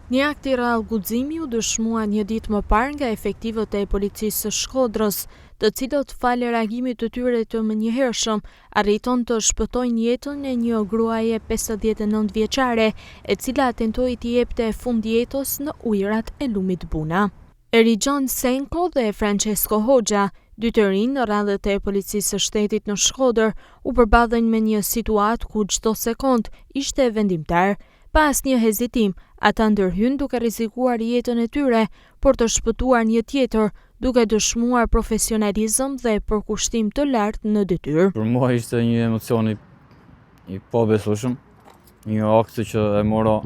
Një akt i rrallë guximi u dëshmua një ditë më parë nga efektivët e policisë së Shkodrës, të cilët falë reagimit të tyre të menjëhershëm arriton të shpëtojnë jetën e një gruaje 59 vjeçare, e cila tentoi t'i jepte fund jetës në ujërat e lumit Buna. Erijan Senko dhe Francesco Hoxha, dy të rinj në radhët e policisë së shtetit në Shkodër, u përballën me një situatë ku çdo sekond ishte vendimtar. Pas një hezitim, ata ndërhyn duke rrezikuar jetën e tyre, por të shpëtuar një tjetër, duke dëshmuar profesionalizëm dhe përkushtim të lartë në detyrë. Për mua ishte një emocion i pabesueshëm, një akt që e mora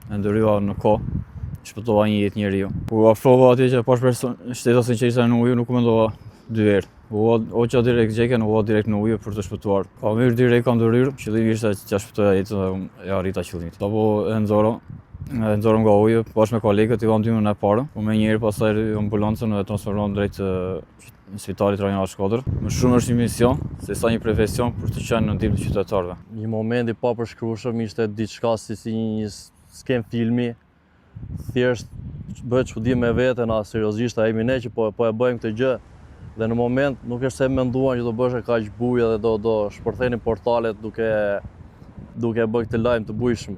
e ndërhyva në kohë, shpëtova një jetë njeriu. Kur afrova atje që pas shtetasin që ishte në ujë, nuk mendova dy herë. O që direkt gjeken, o direkt në ujë për të shpëtuar. Ka mirë direkt ka ndërhyrë, qëllimi ishte që t'ja shpëtoja jetën dhe e arrita qëllimit. Apo e nxorëm nga ujë, bashkë me kolegët, i vam ndihmën e parë. Po me njëherë pastaj ambulancën e transferuam drejt në spitalit rajonal Shkodër. Më shumë është një mision, se sa një profesion për të qenë në ndihmë të qytetarëve. Një moment i papërshkrueshëm ishte diçka si një skem filmi. Thjesht bëhet çudim me veten, a seriozisht a jemi ne që po e bëjmë këtë gjë. Dhe në moment nuk është se menduan që do bësh kaq bujë dhe do shpërthenin portalet duke bërë këtë lajm të bujshëm.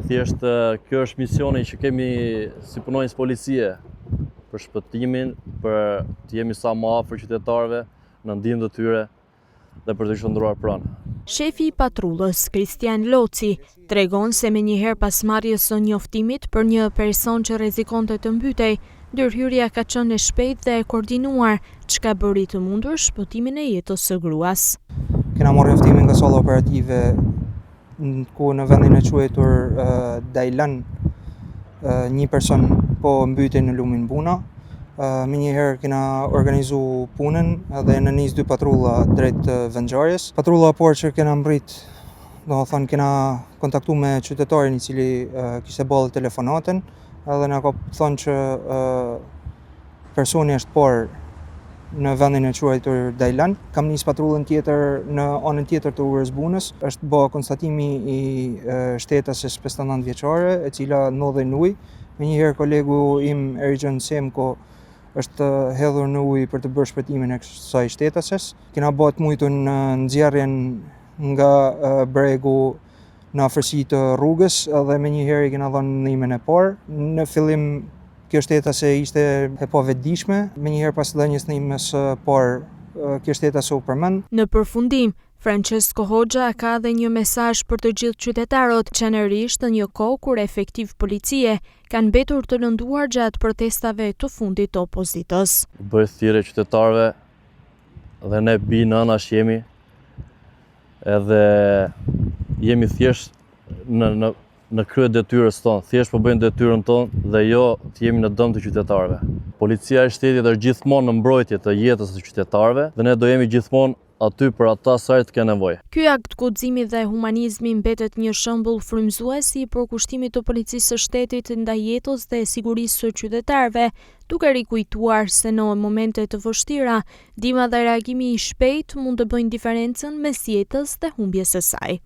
Thjesht kjo është misioni që kemi si punonjës policie për shpëtimin, për të jemi sa më afër qytetarëve në ndihmë të tyre dhe për të qëndruar pranë. Shefi i patrullës, Kristian Loci, tregon se menjëherë pas marrjes së njoftimit për një person që rrezikonte të mbytej, ndërhyrja ka qenë e shpejtë dhe e koordinuar, çka bëri të mundur shpëtimin e jetës së gruas. Kena marrë njoftimin nga salla operative ku në vendin e quajtur Dajlan një person po mbytej në lumin Buna. Menjëherë kena organizu punën dhe në nis dy patrulla drejt vendngjarjes. Patrulla por që kena mbrit, domethënë kena kontaktu me qytetarin i cili kishte ballë telefonatën, edhe na ka thonë që personi është por në vendin e quajtur Dajlan. Kam nis patrullën tjetër në anën tjetër të ujës Bunës. Është bë konstatimi i shtetases 59 vjeçare, e cila ndodhej në ujë. Menjëherë kolegu im Erijan Senko është hedhur në ujë për të bërë shpëtimin e kësaj shtetases. Kena bërë mujtën në nxjerrjen nga bregu në afërsi të rrugës edhe menjëherë i kena dhënë ndihmën e parë. Në fillim kjo shtetase ishte e pavetëdijshme, menjëherë pas dhënies ndihmës së parë kjo shtetase u përmend. Në përfundim, Francesco Hoxha ka dhe një mesazh për të gjithë qytetarët, veçanërisht në një kohë kur efektiv policie kanë mbetur të lënduar gjatë protestave të fundit të opozitës. Bëhet thirrje qytetarëve dhe ne anash jemi edhe jemi thjesht në krye detyrës tonë, thjesht po bëjmë detyrën tonë dhe jo të jemi në dëm të qytetarëve. Policia e shtetit është gjithmonë në mbrojtje të jetës së qytetarëve dhe ne do jemi gjithmonë aty për ata sa të kenë nevojë. Ky akt guximi dhe humanizmi mbetet një shembull frymëzues i përkushtimit të policisë së shtetit ndaj jetës dhe sigurisë së qytetarëve, duke rikujtuar se në momente të vështira, ndihma dhe reagimi i shpejtë mund të bëjnë diferencën mes jetës dhe humbjes së saj.